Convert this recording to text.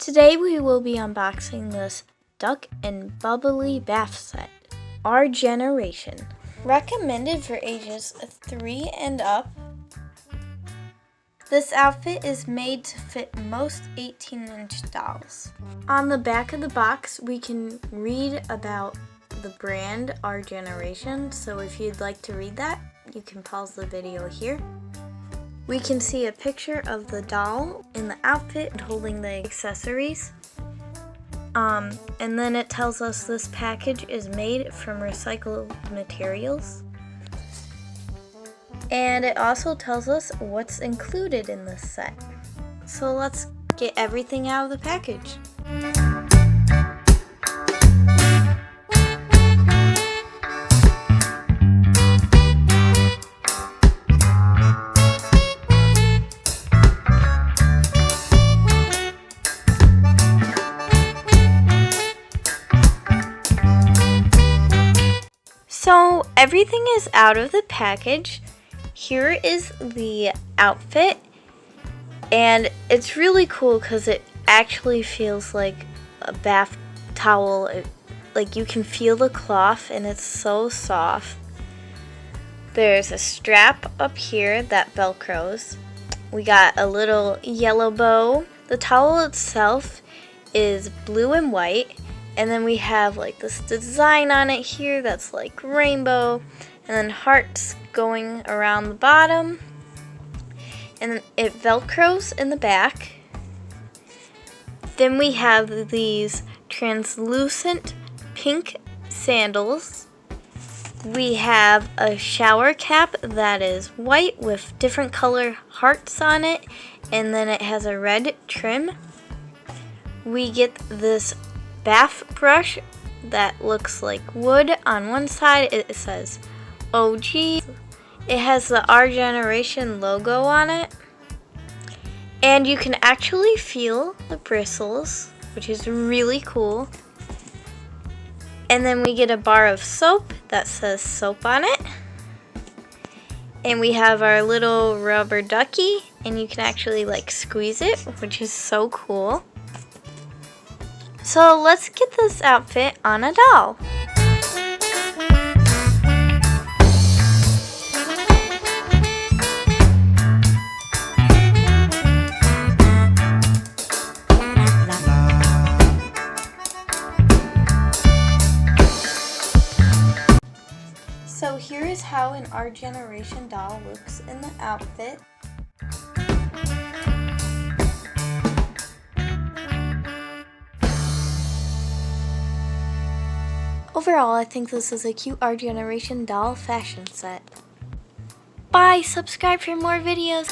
Today we will be unboxing this Duck and Bubbly bath set, Our Generation. Recommended for ages 3 and up. This outfit is made to fit most 18-inch dolls. On the back of the box, we can read about the brand Our Generation, so if you'd like to read that, you can pause the video here. We can see a picture of the doll in the outfit holding the accessories. And then it tells us this package is made from recycled materials. And it also tells us what's included in this set. So let's get everything out of the package. So everything is out of the package. Here is the outfit, and it's really cool because it actually feels like a bath towel. Like you can feel the cloth and it's so soft. There's a strap up here that velcros. We got a little yellow bow. The towel itself is blue and white. And then we have like this design on it here that's like rainbow, and then hearts going around the bottom. And then it velcros in the back. Then we have these translucent pink sandals. We have a shower cap that is white with different color hearts on it, and then it has a red trim. We get this bath brush that looks like wood. On one side it says OG. It has the Our Generation logo on it, and you can actually feel the bristles, which is really cool. And then we get a bar of soap that says soap on it, and we have our little rubber ducky, and you can actually like squeeze it, which is so cool. So let's get this outfit on a doll. So here is how an Our Generation doll looks in the outfit. Overall, I think this is a cute Our Generation doll fashion set. Bye! Subscribe for more videos!